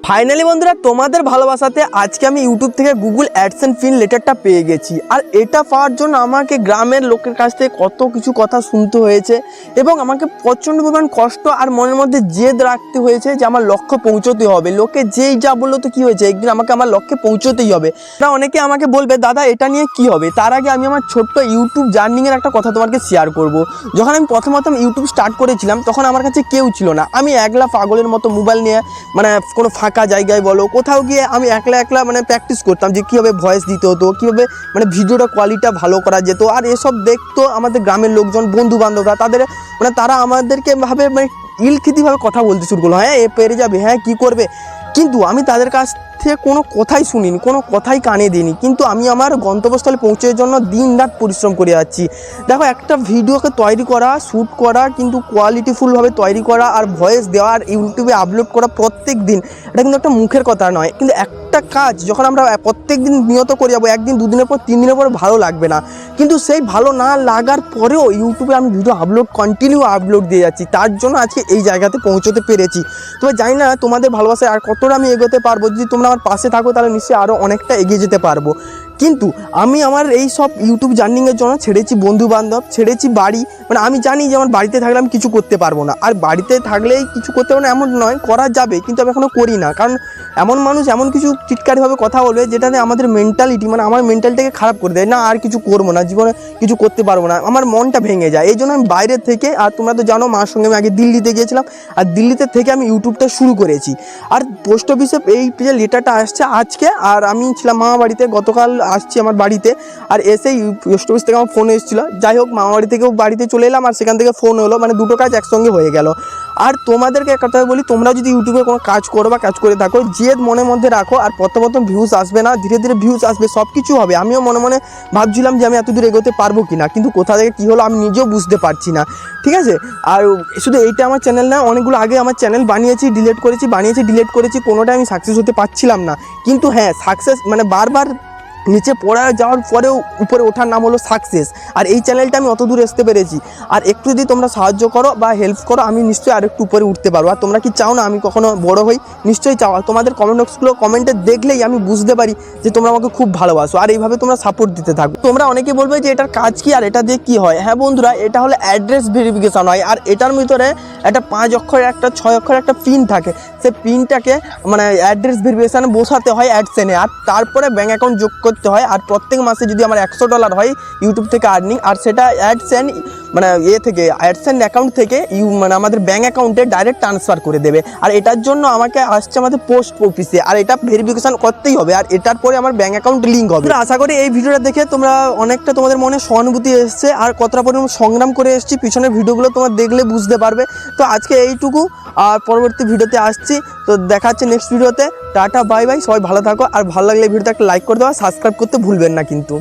Finally বন্ধুরা তোমাদের ভালোবাসাতে আজকে আমি ইউটিউব থেকে গুগল অ্যাডসেন্স পিন লেটারটা পেয়ে গেছি। আর এটা পাওয়ার জন্য আমাকে গ্রামের লোকের কাছ থেকে কত কিছু কথা শুনতে হয়েছে এবং আমাকে প্রচণ্ড পরিমাণ কষ্ট আর মনের মধ্যে জেদ রাখতে হয়েছে যে আমার লক্ষ্য পৌঁছতে হবে। লোকে যেই যা বললো তো কী হয়েছে, একদিন আমাকে আমার লক্ষ্যে পৌঁছতেই হবে। না অনেকে আমাকে বলবে দাদা এটা নিয়ে কি হবে, তার আগে আমি আমার ছোট্ট ইউটিউব জার্নিংয়ের একটা কথা তোমাকে শেয়ার করব। যখন আমি প্রথম ইউটিউব স্টার্ট করেছিলাম তখন আমার কাছে কেউ ছিল না। আমি একলা পাগলের মতো মোবাইল নিয়ে মানে কোনো ফাঁকা জায়গায় বলো কোথাও গিয়ে আমি একলা মানে প্র্যাকটিস করতাম যে কীভাবে ভয়েস দিতে হতো, কীভাবে মানে ভিডিওটা কোয়ালিটিটা ভালো করা যেত। আর এসব দেখতো আমাদের গ্রামের লোকজন, বন্ধু বান্ধবরা, তাদের মানে তারা আমাদেরকে ভাবে মানে ইলখিতিভাবে কথা বলতে শুরু করলো, হ্যাঁ এ পেরে যাবে, হ্যাঁ কী করবে। কিন্তু আমি তাদের কাছ থেকে কোনো কথাই শুনিনি, কোনো কথাই কানে দিইনি। কিন্তু আমি আমার গন্তব্যস্থলে পৌঁছার জন্য দিন রাত পরিশ্রম করে যাচ্ছি। দেখো একটা ভিডিওকে তৈরি করা, শ্যুট করা, কিন্তু কোয়ালিটিফুলভাবে তৈরি করা আর ভয়েস দেওয়া আর ইউটিউবে আপলোড করা প্রত্যেক দিন, এটা কিন্তু একটা মুখের কথা নয়। কিন্তু একটা কাজ যখন আমরা প্রত্যেক দিন নিয়ত করে যাবো, একদিন দুদিনের পর 3 দিনের পর ভালো লাগবে না। কিন্তু সেই ভালো না লাগার পরেও ইউটিউবে আমি ভিডিও কন্টিনিউ আপলোড দিয়ে যাচ্ছি। তার জন্য আজকে এই জায়গাতে পৌঁছতে পেরেছি। তবে জানি না তোমাদের ভালোবাসায় আর কতটা আমি এগোতে পারবো। যদি তোমরা আমার পাশে থাকো তাহলে নিশ্চয়ই আরও অনেকটা এগিয়ে যেতে পারবো। কিন্তু আমি আমার এই সব ইউটিউব জার্নিংয়ের জন্য ছেড়েছি বন্ধু বান্ধব, ছেড়েছি বাড়ি। মানে আমি জানি যে আমার বাড়িতে থাকলে আমি কিছু করতে পারবো না। আর বাড়িতে থাকলেই কিছু করতে পারবো না এমন নয়, করা যাবে, কিন্তু আমি এখনও করি না। কারণ এমন মানুষ এমন কিছু চিৎকারিভাবে কথা বলবে যেটাতে আমাদের মেন্টালিটি মানে আমার মেন্টালিটিকে খারাপ করে দেয়। না আর কিছু করবো না, জীবনে কিছু করতে পারবো না, আমার মনটা ভেঙে যায়। এই জন্য আমি বাইরে থেকে, আর তোমরা তো জানো মার সঙ্গে আমি আগে দিল্লিতে গিয়েছিলাম, আর দিল্লিতে থেকে আমি ইউটিউবটা শুরু করেছি। আর পোস্ট অফিসে এই যে লেটারটা আসছে আজকে, আর আমি ছিলাম মামা বাড়িতে, গতকাল আসছি আমার বাড়িতে। আর এসেই পোস্ট অফিস থেকে আমার ফোন এসেছিলো। যাই হোক মামা বাড়ি থেকেও বাড়িতে চলে এলাম, আর সেখান থেকে ফোন হলো, মানে দুটো কাজ একসঙ্গে হয়ে গেল। আর তোমাদেরকে এক কথা বলি, তোমরা যদি ইউটিউবে কোনো কাজ করো বা কাজ করে থাকো, জেদ মনের মধ্যে রাখো। আর প্রথম ভিউজ আসবে না, ধীরে ধীরে ভিউজ আসবে, সব কিছু হবে। আমিও মনে মনে ভাবছিলাম যে আমি এত দূর এগোতে পারবো কি না, কিন্তু কোথা থেকে কী হলো আমি নিজেও বুঝতে পারছি না। ঠিক আছে, আর শুধু এইটা আমার চ্যানেল না, অনেকগুলো আগে আমার চ্যানেল বানিয়েছি, ডিলিট করেছি, কোনোটাই আমি সাকসেস হতে পারছিলাম না। কিন্তু হ্যাঁ সাকসেস মানে বারবার নিচে পড়ে যাওয়ার পরেও উপরে ওঠার নাম হলো সাকসেস। আর এই চ্যানেলটা আমি অত দূর আসতে পেরেছি। আর একটু যদি তোমরা সাহায্য করো বা হেল্প করো, আমি নিশ্চয়ই আরেকটু উপরে উঠতে পারবো। আর তোমরা কি চাও না আমি কখনো বড় হই? নিশ্চয়ই চাও। আর তোমাদের কমেন্ট বক্সগুলো কমেন্টে দেখলেই আমি বুঝতে পারি যে তোমরা আমাকে খুব ভালোবাসো। আর এইভাবে তোমরা সাপোর্ট দিতে থাকো। তোমরা অনেকে বলবে যে এটার কাজ কি আর এটা দিয়ে কী হয়। হ্যাঁ বন্ধুরা, এটা হলো অ্যাড্রেস ভেরিফিকেশান হয়। আর এটার ভিতরে একটা 5 অক্ষরের একটা 6 অক্ষরের একটা পিন থাকে। সেই পিনটাকে মানে অ্যাড্রেস ভেরিফিকেশানে বসাতে হয় অ্যাডসেনে, আর তারপরে ব্যাঙ্ক অ্যাকাউন্ট যোগ করতে হয়। আর প্রত্যেক মাসে যদি আমার $100 হয় ইউটিউব থেকে আর্নিং, আর সেটা অ্যাডসেন মানে থেকে অ্যাডসেন অ্যাকাউন্ট থেকে মানে আমাদের ব্যাঙ্ক অ্যাকাউন্টে ডাইরেক্ট ট্রান্সফার করে দেবে। আর এটার জন্য আমাকে আসছে আমাদের পোস্ট অফিসে, আর এটা ভেরিফিকেশান করতেই হবে। আর এটার পরে আমার ব্যাঙ্ক অ্যাকাউন্ট লিঙ্ক হবে। আশা করি এই ভিডিওটা দেখে তোমরা অনেকটা তোমাদের মনে সহানুভূতি এসছে, আর কতটা পরিমাণ সংগ্রাম করে এসেছি পিছনের ভিডিওগুলো তোমরা দেখলে বুঝতে পারবে। তো আজকে এইটুকু, আর পরবর্তী ভিডিওতে আসছি। তো দেখা হচ্ছে নেক্সট ভিডিওতে। টাটা বাই বাই, সবাই ভালো থাকো। আর ভালো লাগলে ভিডিওতে একটা লাইক করে দেওয়া, সাবস্ক্রাইব করতে ভুলবেন না কিন্তু।